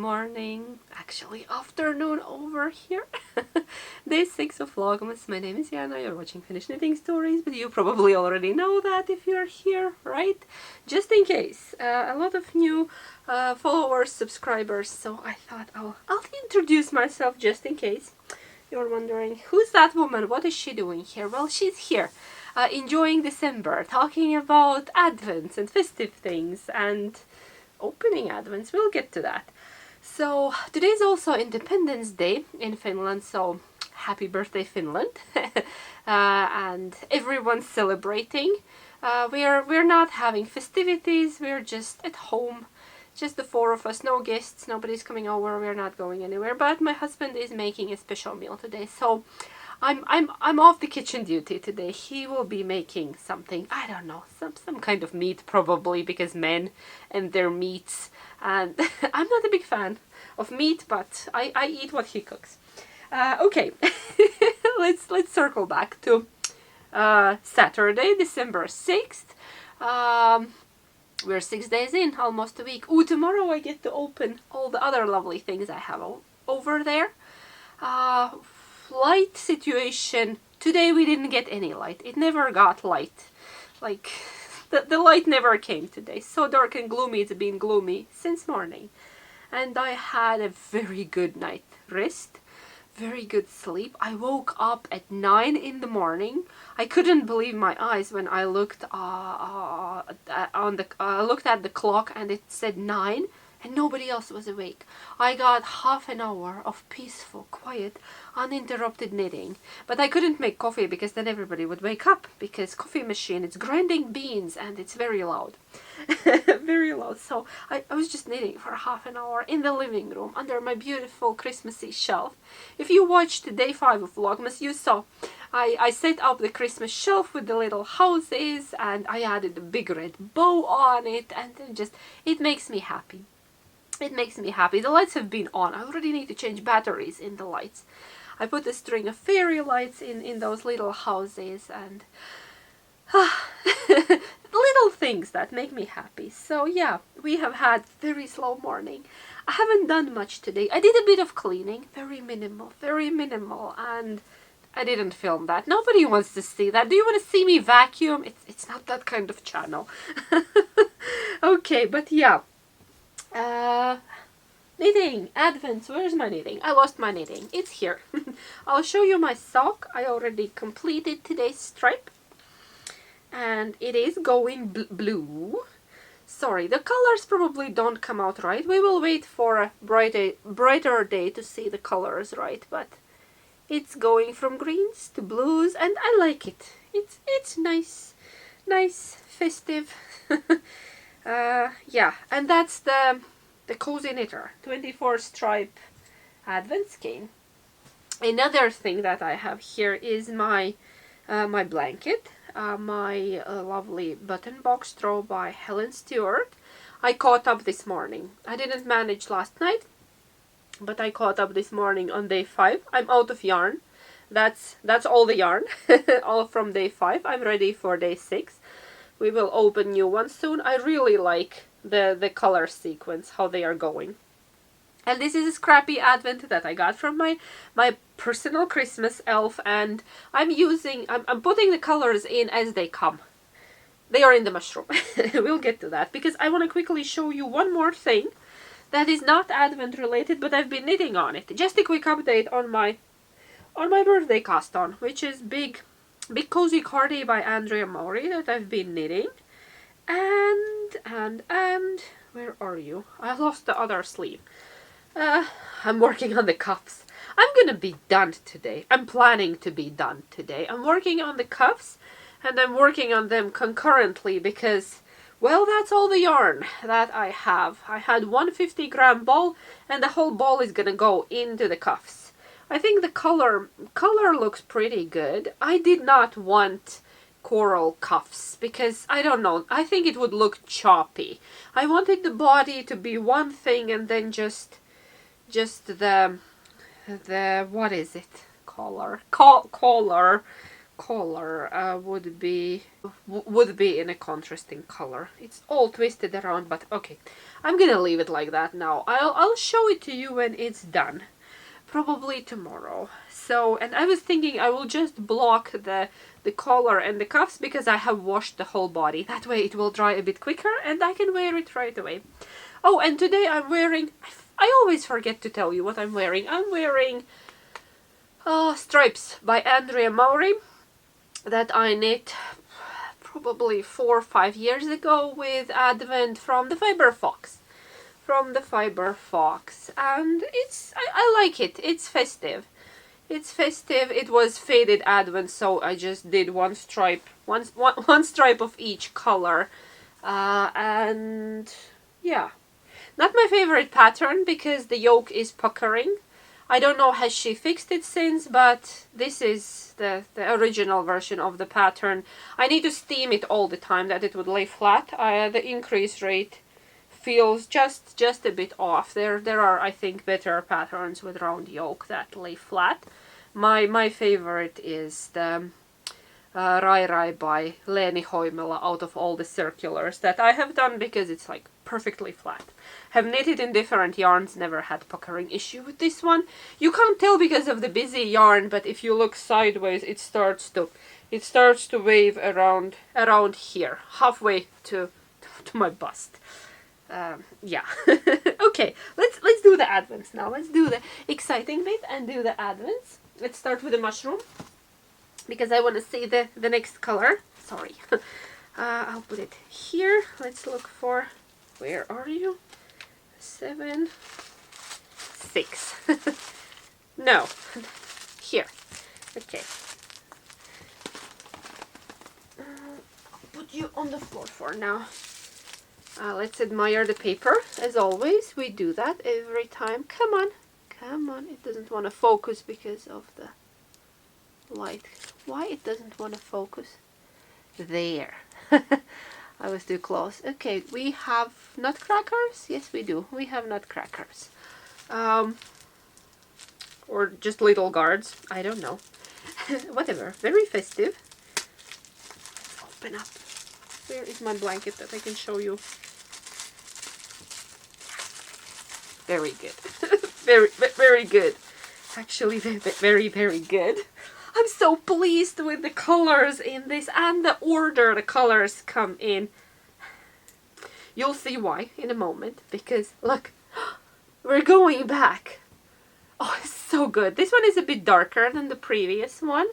morning, actually afternoon over here. Day 6 of vlogmas. My name is Jana, you're watching Finnish Knitting Stories, but you probably already know that if you're here, right? Just in case, a lot of new followers, subscribers, so I thought I'll introduce myself just in case you're wondering, who's that woman? What is she doing here? Well, she's here, enjoying December, talking about Advents and festive things and opening Advents. We'll get to that. So today's also Independence Day in Finland, so happy birthday Finland. And everyone's celebrating. We're not having festivities, we're just at home, just the four of us, no guests, nobody's coming over, we're not going anywhere, but my husband is making a special meal today, so I'm off the kitchen duty today. He will be making something, I don't know, some kind of meat probably, because men and their meats, and I'm not a big fan of meat, but I eat what he cooks. Okay, let's circle back to Saturday, December 6th. We're 6 days in, almost a week. Ooh, tomorrow I get to open all the other lovely things I have over there. Light situation. Today we didn't get any light. It never got light. Like, the light never came today. So dark and gloomy, it's been gloomy since morning. And I had a very good night rest. Very good sleep. I woke up at 9 in the morning. I couldn't believe my eyes when I looked looked at the clock and it said 9 and nobody else was awake. I got half an hour of peaceful, quiet, uninterrupted knitting. But I couldn't make coffee because then everybody would wake up, because coffee machine, it's grinding beans and it's very loud. Very loud. So I was just knitting for half an hour in the living room under my beautiful Christmassy shelf. If you watched day 5 of vlogmas, you saw I set up the Christmas shelf with the little houses and I added a big red bow on it, and it makes me happy. It makes me happy. The lights have been on. I already need to change batteries in the lights. I put a string of fairy lights in those little houses, and little things that make me happy. So yeah, we have had very slow morning. I haven't done much today. I did a bit of cleaning, very minimal, and I didn't film that. Nobody wants to see that. Do you want to see me vacuum? It's not that kind of channel. Okay, but yeah. Knitting, Advents, where's my knitting? I lost my knitting. It's here. I'll show you my sock. I already completed today's stripe. And it is going blue. Sorry, the colors probably don't come out right. We will wait for a brighter day to see the colors right, but it's going from greens to blues and I like it. It's nice, festive. Yeah, and that's the Cozy Knitter 24 stripe Advent skein. Another thing that I have here is my my blanket, my lovely button box throw by Helen Stewart. I caught up this morning. I didn't manage last night, but I caught up this morning on day 5. I'm out of yarn. That's all the yarn, all from day 5. I'm ready for day 6. We will open new ones soon. I really like the color sequence, how they are going. And this is a scrappy Advent that I got from my personal Christmas elf, and I'm putting the colors in as they come. They are in the mushroom. We'll get to that, because I want to quickly show you one more thing that is not Advent related, but I've been knitting on it. Just a quick update on my birthday cast on, which is Big Cozy Cardi by Andrea Maury that I've been knitting. And where are you? I lost the other sleeve. I'm working on the cuffs. I'm gonna be done today. I'm planning to be done today. I'm working on the cuffs and I'm working on them concurrently because, well, that's all the yarn that I have. I had 150-gram ball and the whole ball is gonna go into the cuffs. I think the color looks pretty good. I did not want coral cuffs because, I don't know, I think it would look choppy. I wanted the body to be one thing and then just the what is it? Collar would be in a contrasting color. It's all twisted around, but okay. I'm gonna leave it like that now. I'll show it to you when it's done. Probably tomorrow. So, and I was thinking I will just block the collar and the cuffs because I have washed the whole body. That way it will dry a bit quicker and I can wear it right away. Oh, and today I'm wearing, I always forget to tell you what I'm wearing. I'm wearing Stripes by Andrea Maury that I knit probably 4 or 5 years ago with Advent from the Fiber Fox. And I like it. It's festive. It's festive. It was faded Advent, so I just did one stripe of each color, and yeah, not my favorite pattern because the yoke is puckering. I don't know, has she fixed it since, but this is the original version of the pattern. I need to steam it all the time that it would lay flat. The increase rate feels just a bit off. There are, I think, better patterns with round yoke that lay flat. My favorite is the Rai Rai by Leni Hoimela out of all the circulars that I have done because it's like perfectly flat. Have knitted in different yarns, never had puckering issue with this one. You can't tell because of the busy yarn, but if you look sideways it starts to wave around here, halfway to my bust. Yeah. Okay, let's do the advents now. Let's do the exciting bit and do the advents. Let's start with the mushroom because I want to see the next color. Sorry. I'll put it here. Let's look for, where are you? 7, 6. No, here. Okay. I'll put you on the floor for now. Let's admire the paper. As always, we do that every time. Come on, come on. It doesn't want to focus because of the light. Why it doesn't want to focus? There. I was too close. Okay, we have nutcrackers. Yes, we do. We have nutcrackers. Or just little guards. I don't know. Whatever. Very festive. Let's open up. Where is my blanket that I can show you? Very good. very good. Actually, very good. I'm so pleased with the colors in this and the order the colors come in. You'll see why in a moment, because look, we're going back. Oh, it's so good. This one is a bit darker than the previous one.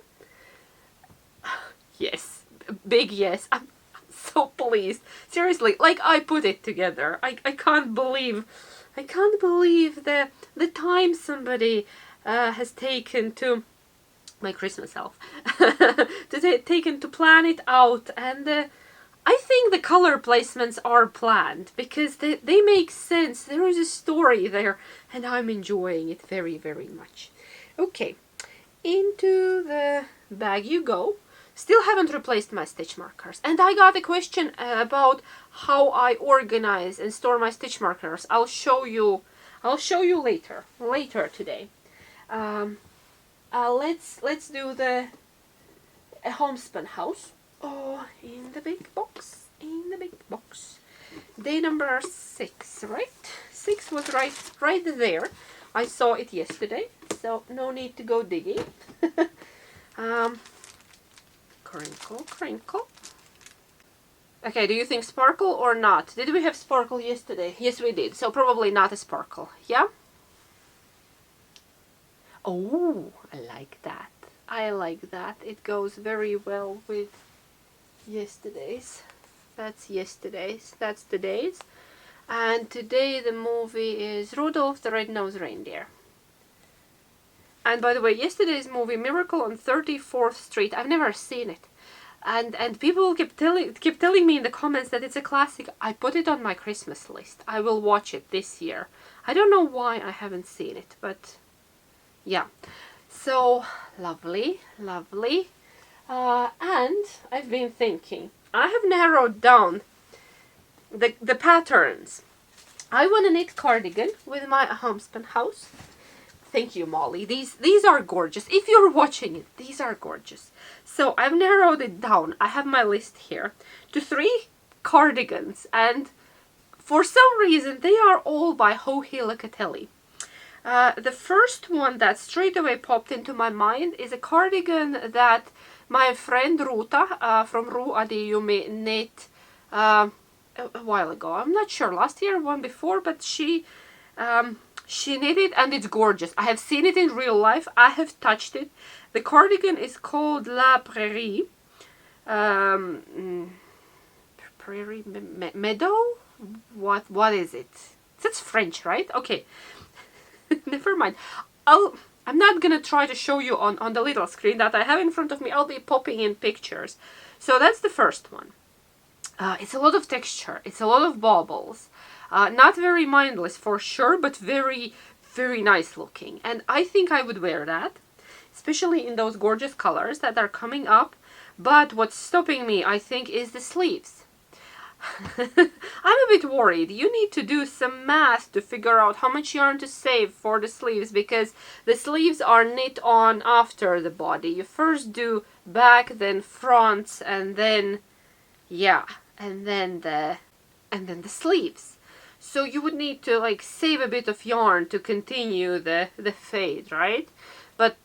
Yes, big yes. I'm so pleased. Seriously, like I put it together. I can't believe the time somebody has taken to, my Christmas elf, taken to plan it out, and I think the color placements are planned because they make sense. There is a story there and I'm enjoying it very much. Okay, into the bag you go. Still haven't replaced my stitch markers, and I got a question about how I organize and store my stitch markers. I'll show you later today. Let's do the homespun house. Oh, in the big box, Day number 6, right? 6 was right there. I saw it yesterday, so no need to go digging. Crinkle. Okay, do you think sparkle or not? Did we have sparkle yesterday? Yes, we did. So probably not a sparkle. Yeah? Oh, I like that. It goes very well with yesterday's. That's yesterday's. That's today's. And today the movie is Rudolph the Red-Nosed Reindeer. And by the way, yesterday's movie, Miracle on 34th Street, I've never seen it. And people keep telling me in the comments that it's a classic. I put it on my Christmas list. I will watch it this year. I don't know why I haven't seen it, but yeah. So, lovely. And I've been thinking, I have narrowed down the patterns. I want to knit cardigan with my homespun house. Thank you, Molly. These are gorgeous. If you're watching it, these are gorgeous. So I've narrowed it down. I have my list here to 3 cardigans and For some reason, they are all by Joji Locatelli. The first one that straight away popped into my mind is a cardigan that my friend Ruta from Ru Adiyumi knit a while ago. I'm not sure, last year or one before, but she knit it and it's gorgeous. I have seen it in real life. I have touched it. The cardigan is called La Prairie. Prairie Meadow? What is it? That's French, right? Okay. Never mind. I'm not gonna try to show you on the little screen that I have in front of me. I'll be popping in pictures. So that's the first one. It's a lot of texture. It's a lot of baubles. Not very mindless for sure, but very, very nice looking. And I think I would wear that, especially in those gorgeous colors that are coming up. But what's stopping me, I think, is the sleeves. I'm a bit worried. You need to do some math to figure out how much yarn to save for the sleeves, because the sleeves are knit on after the body. You first do back, then front, and then and then the sleeves. So you would need to like save a bit of yarn to continue the fade, right? But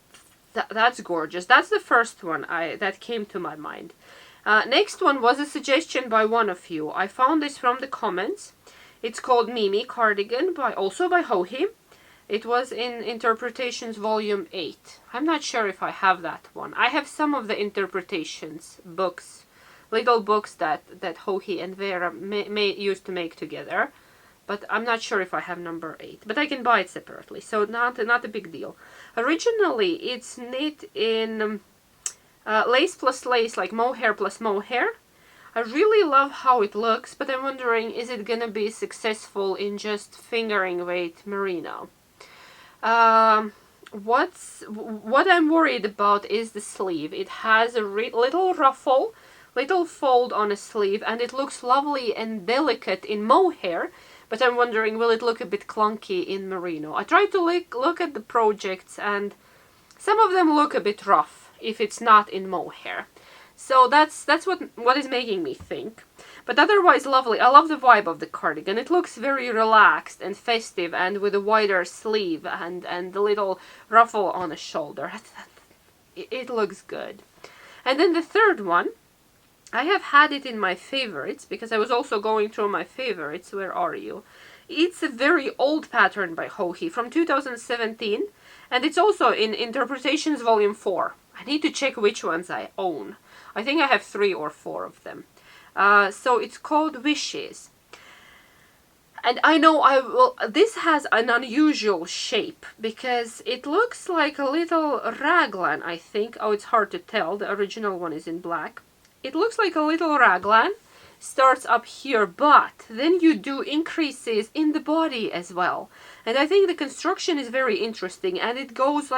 that's gorgeous. That's the first one that came to my mind. Next one was a suggestion by one of you. I found this from the comments. It's called Mimi Cardigan, also by Joji. It was in Interpretations Volume 8. I'm not sure if I have that one. I have some of the interpretations books, little books that Joji and Vera used to make together. But I'm not sure if I have number 8. But I can buy it separately, so not a big deal. Originally, it's knit in lace plus lace, like mohair plus mohair. I really love how it looks, but I'm wondering, is it gonna be successful in just fingering weight merino? What I'm worried about is the sleeve. It has a little ruffle, little fold on a sleeve, and it looks lovely and delicate in mohair, but I'm wondering, will it look a bit clunky in merino? I tried to look at the projects, and some of them look a bit rough if it's not in mohair. So that's what is making me think. But otherwise lovely. I love the vibe of the cardigan. It looks very relaxed and festive, and with a wider sleeve and the little ruffle on the shoulder. It looks good. And then the third one, I have had it in my favorites because I was also going through my favorites. Where are you? It's a very old pattern by Joji from 2017, and it's also in Interpretations Volume 4. I need to check which ones I own. I think I have 3 or 4 of them. So it's called Wishes. And I know this has an unusual shape because it looks like a little raglan, I think. Oh, it's hard to tell. The original one is in black. It looks like a little raglan. Starts up here, but then you do increases in the body as well. And I think the construction is very interesting, and it goes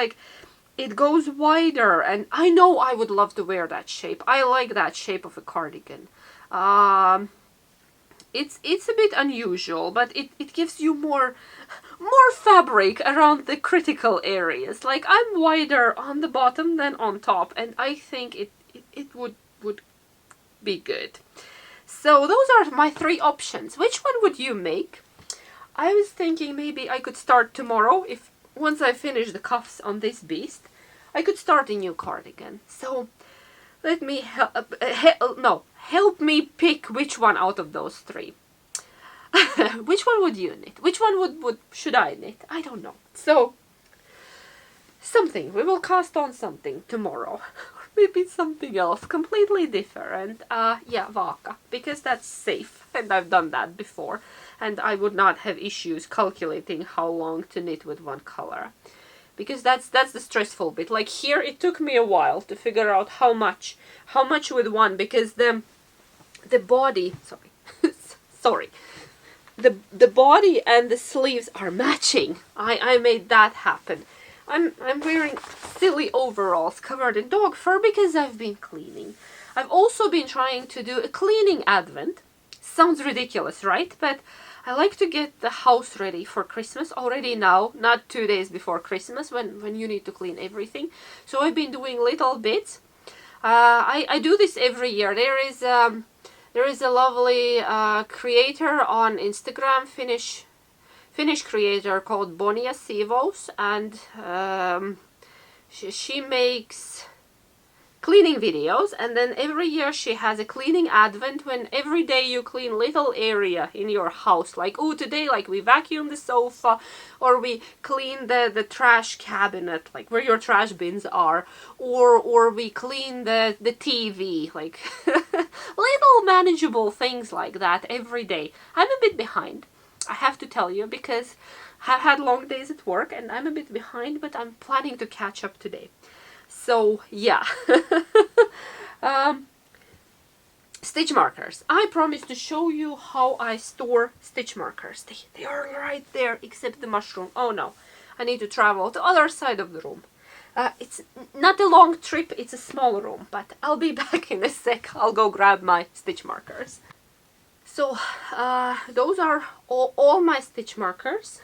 wider, and I know I would love to wear that shape. I like that shape of a cardigan. It's a bit unusual, but it gives you more fabric around the critical areas. Like, I'm wider on the bottom than on top, and I think it would be good. So those are my 3 options. Which one would you make? I was thinking maybe I could start tomorrow, once I finish the cuffs on this beast, I could start a new cardigan. So let me help me pick which one out of those 3. Which one would you knit? Which one should I knit? I don't know. So we will cast on something tomorrow. Maybe something else completely different. Vaka, because that's safe, and I've done that before, and I would not have issues calculating how long to knit with one color, because that's the stressful bit. Like here, it took me a while to figure out how much with one, because the body, sorry, the body and the sleeves are matching. I made that happen. I'm wearing silly overalls covered in dog fur because I've been cleaning. I've also been trying to do a cleaning advent. Sounds ridiculous, right? But I like to get the house ready for Christmas already now, not 2 days before Christmas when you need to clean everything. So I've been doing little bits. I do this every year. There is There is a lovely creator on Instagram, Finnish creator called Bonnia Sivos, and she makes cleaning videos, and then every year she has a cleaning advent when every day you clean little area in your house, like, oh, today like we vacuum the sofa, or we clean the trash cabinet, like where your trash bins are, or we clean the TV, like little manageable things like that every day. I'm a bit behind, I have to tell you, because I've had long days at work and I'm a bit behind, but I'm planning to catch up today. So yeah. Stitch markers. I promised to show you how I store stitch markers. They are right there, except the mushroom. Oh no, I need to travel to the other side of the room. It's not a long trip, it's a small room, but I'll be back in a sec. I'll go grab my stitch markers. So those are all my stitch markers.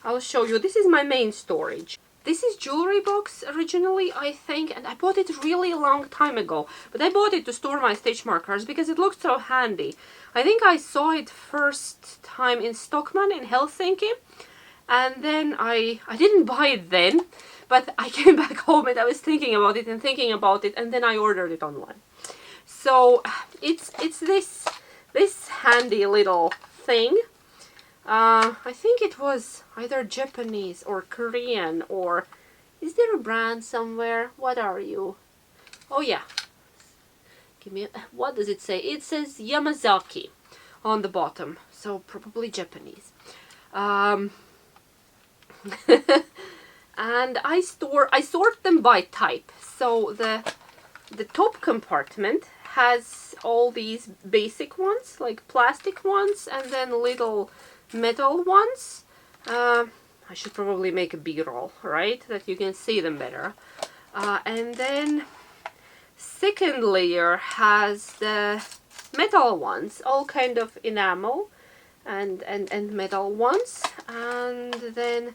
I'll show you. This is my main storage. This is jewelry box originally, I think, and I bought it really a long time ago. But I bought it to store my stitch markers because it looked so handy. I think I saw it first time in Stockman in Helsinki. And then I didn't buy it then, but I came back home and I was thinking about it, and then I ordered it online. So it's this handy little thing. I think it was either Japanese or Korean, or is there a brand somewhere? What are you? Oh yeah. Give me what does it say? It says Yamazaki on the bottom, so probably Japanese. And I sort them by type. So the top compartment has all these basic ones, like plastic ones, and then little metal ones. I should probably make a b-roll, right, that you can see them better. And then second layer has the metal ones, all kind of enamel and metal ones, and then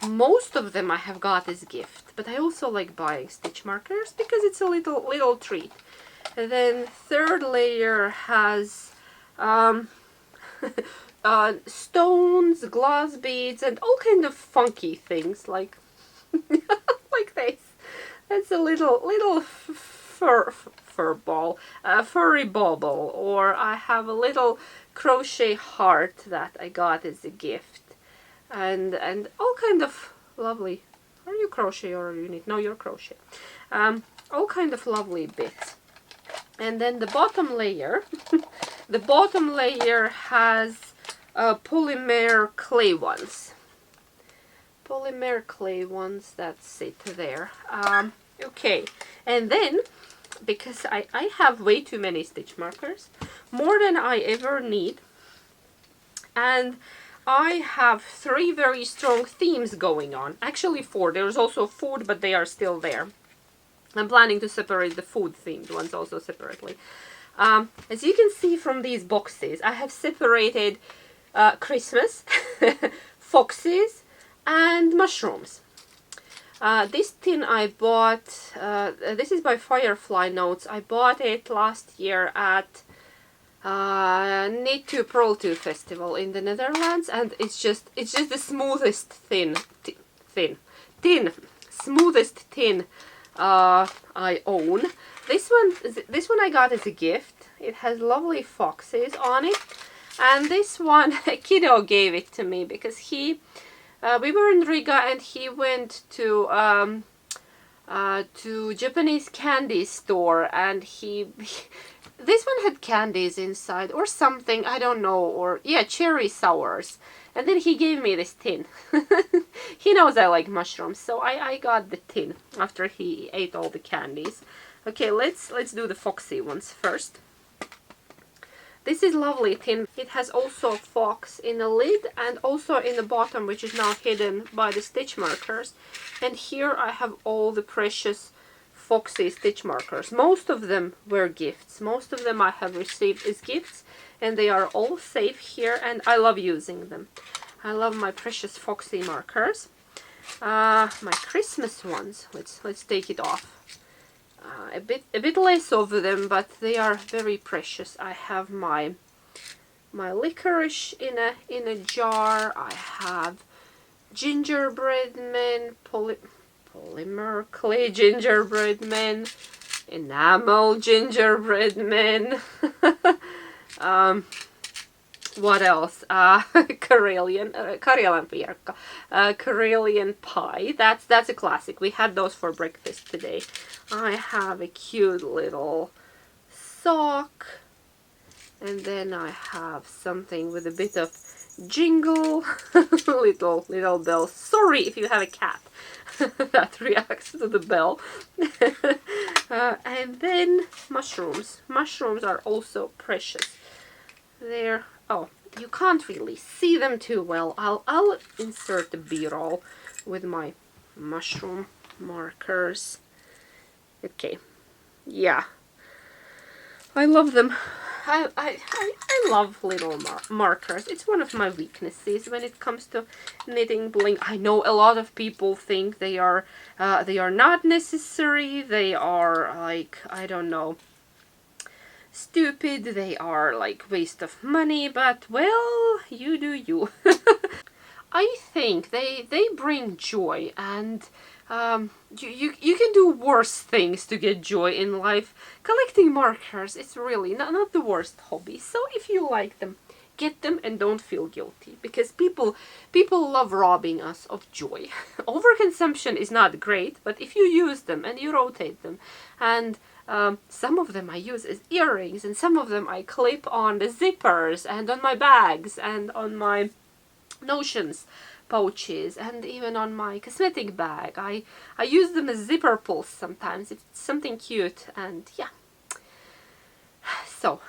most of them I have got as gift, but I also like buying stitch markers because it's a little treat. And then third layer has stones, glass beads, and all kind of funky things like like this. That's a little fur ball, furry bauble, or I have a little crochet heart that I got as a gift, and all kind of lovely. Are you crochet or are you knit? No, you're crochet. All kind of lovely bits. And then the bottom layer, the bottom layer has polymer clay ones. Polymer clay ones that sit there. Okay, and then, because I have way too many stitch markers, more than I ever need, and I have 3 very strong themes going on. Actually 4. There's also food, but they are still there. I'm planning to separate the food themed ones also separately. As you can see from these boxes, I have separated Christmas, foxes, and mushrooms. This tin I bought, this is by Firefly Notes. I bought it last year at Knit to Pearl 2 festival in the Netherlands, and it's just the smoothest smoothest tin I own. This one I got as a gift. It has lovely foxes on it, and this one Kiddo gave it to me because he we were in Riga and he went to Japanese candy store, and this one had candies inside or something, I don't know, or yeah, cherry sours. And then he gave me this tin. He knows I like mushrooms, so I got the tin after he ate all the candies. Okay, let's do the foxy ones first. This is lovely tin. It has also a fox in the lid and also in the bottom, which is now hidden by the stitch markers. And here I have all the precious foxy stitch markers. Most of them were gifts. Most of them I have received as gifts, and they are all safe here, and I love using them. I love my precious foxy markers. My Christmas ones, let's take it off. a bit less of them, but they are very precious. I have my licorice in a jar. I have gingerbread men, polymer clay gingerbread men, enamel gingerbread men. What else? Karelian pierkka, Karelian pie. That's a classic. We had those for breakfast today. I have a cute little sock, and then I have something with a bit of jingle, little bell. Sorry if you have a cat that reacts to the bell. And then mushrooms. Mushrooms are also precious. They're, oh, you can't really see them too well. I'll insert the B-roll with my mushroom markers. Okay, yeah, I love them. I love little markers. It's one of my weaknesses when it comes to knitting bling. I know a lot of people think they are not necessary. They are like, I don't know, stupid. They are like waste of money. But well, you do you. I think they bring joy, and you can do worse things to get joy in life. Collecting markers, it's really not the worst hobby. So if you like them, get them and don't feel guilty, because people love robbing us of joy. Overconsumption is not great, but if you use them and you rotate them, and some of them I use as earrings, and some of them I clip on the zippers and on my bags and on my notions pouches, and even on my cosmetic bag. I use them as zipper pulls sometimes if it's something cute, and yeah. So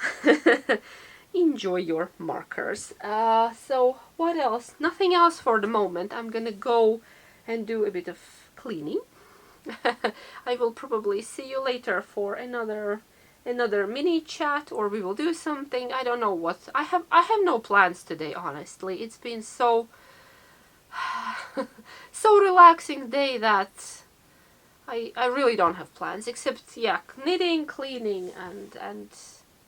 enjoy your markers. So what else? Nothing else for the moment. I'm gonna go and do a bit of cleaning. I will probably see you later for another mini chat, or we will do something. I don't know what. I have no plans today, honestly. It's been so so relaxing day that I really don't have plans, except yeah, knitting, cleaning, and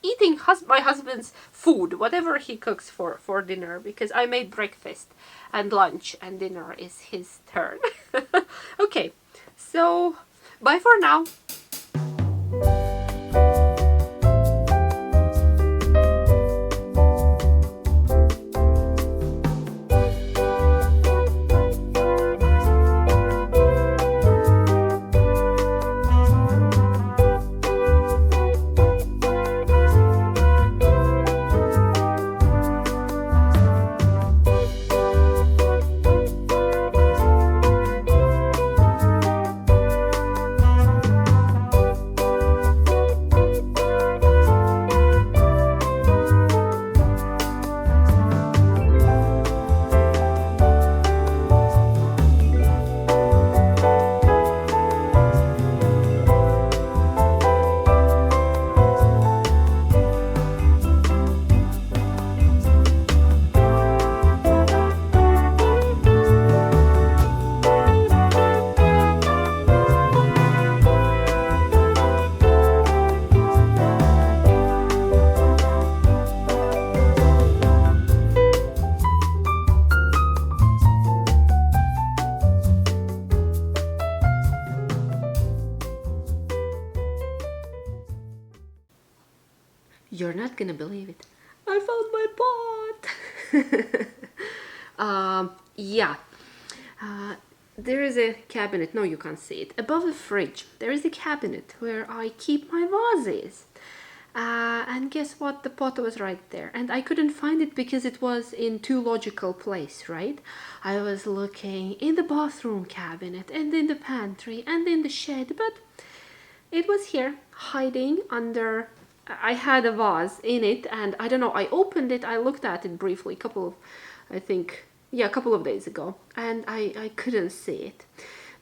eating my husband's food, whatever he cooks for dinner, because I made breakfast and lunch, and dinner is his turn. Okay, so bye for now. You're not gonna believe it. I found my pot! Yeah. There is a cabinet. No, you can't see it. Above the fridge, there is a cabinet where I keep my vases. And guess what? The pot was right there. And I couldn't find it because it was in too logical place, right? I was looking in the bathroom cabinet, and in the pantry, and in the shed, but it was here, hiding under... I had a vase in it, and I don't know, I opened it, I looked at it briefly, a couple of days ago, and I couldn't see it.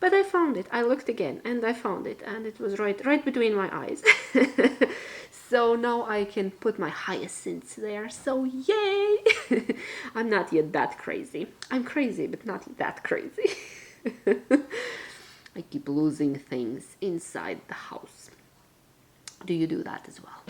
But I found it. I looked again, and I found it, and it was right between my eyes. So now I can put my hyacinths there, so yay! I'm not yet that crazy. I'm crazy, but not that crazy. I keep losing things inside the house. Do you do that as well?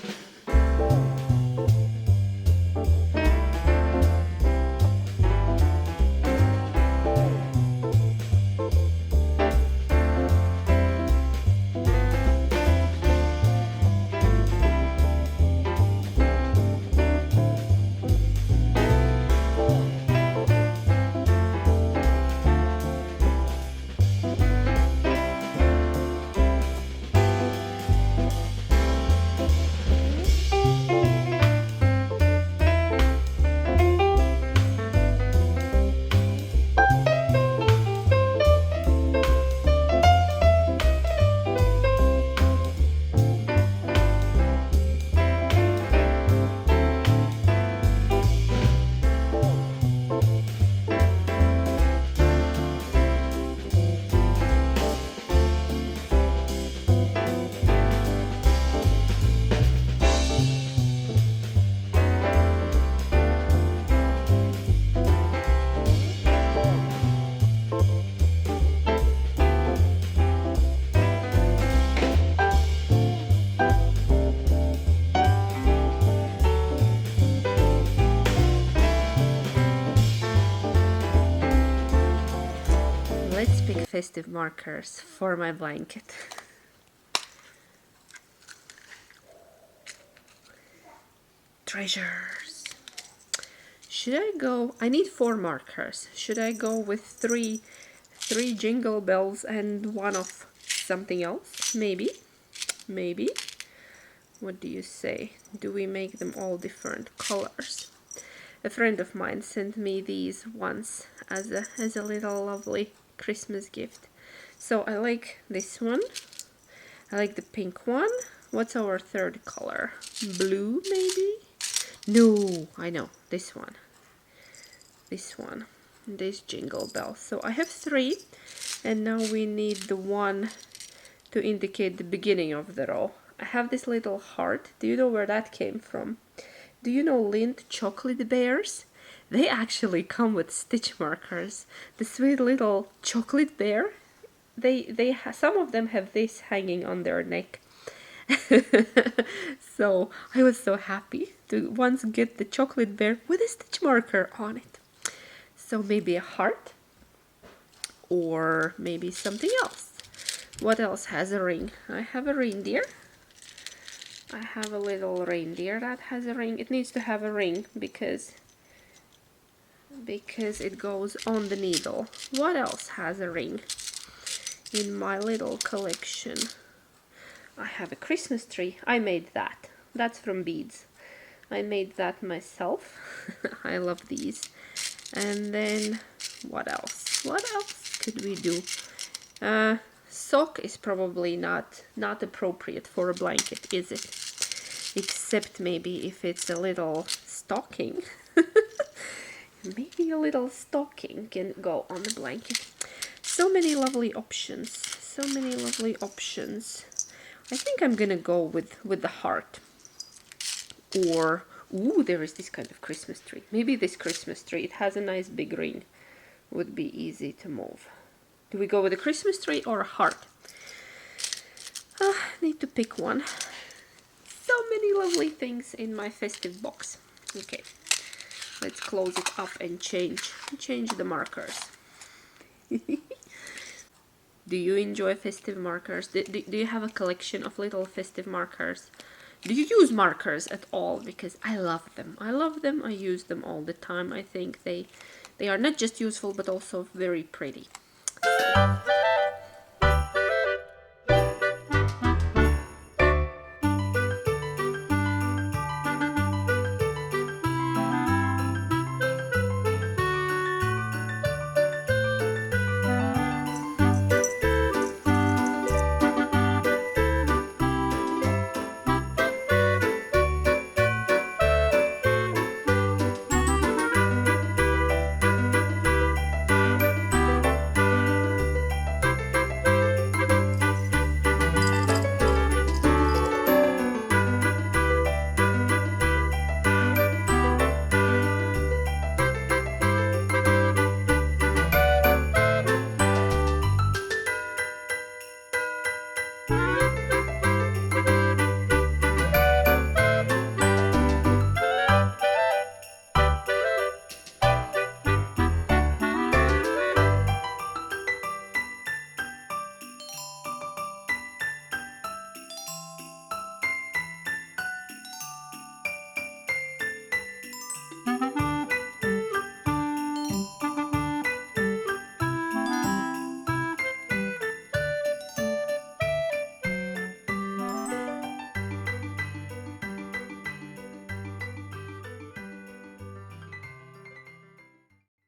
Let's pick festive markers for my blanket. Treasures. Should I go? I need 4 markers. Should I go with three jingle bells and one of something else? Maybe. Maybe. What do you say? Do we make them all different colors? A friend of mine sent me these once as a little lovely Christmas gift. So I like this one. I like the pink one. What's our third color? Blue, maybe? No, I know. This one. This one. This jingle bell. So I have 3. And now we need the one to indicate the beginning of the row. I have this little heart. Do you know where that came from? Do you know Lindt chocolate bears? They actually come with stitch markers. The sweet little chocolate bear. Some of them have this hanging on their neck. So I was so happy to once get the chocolate bear with a stitch marker on it. So maybe a heart, or maybe something else. What else has a ring? I have a reindeer. I have a little reindeer that has a ring. It needs to have a ring because it goes on the needle. What else has a ring in my little collection? I have a Christmas tree. I made that. That's from beads. I made that myself. I love these. And then what else? What else could we do? Sock is probably not appropriate for a blanket, is it? Except maybe if it's a little stocking. Maybe a little stocking can go on the blanket. So many lovely options. So many lovely options. I think I'm gonna go with the heart. Or, ooh, there is this kind of Christmas tree. Maybe this Christmas tree. It has a nice big ring. Would be easy to move. Do we go with a Christmas tree or a heart? Need to pick one. So many lovely things in my festive box. Okay, let's close it up and change the markers. Do you enjoy festive markers? Do you have a collection of little festive markers? Do you use markers at all? Because I love them. I love them. I use them all the time. I think they are not just useful but also very pretty.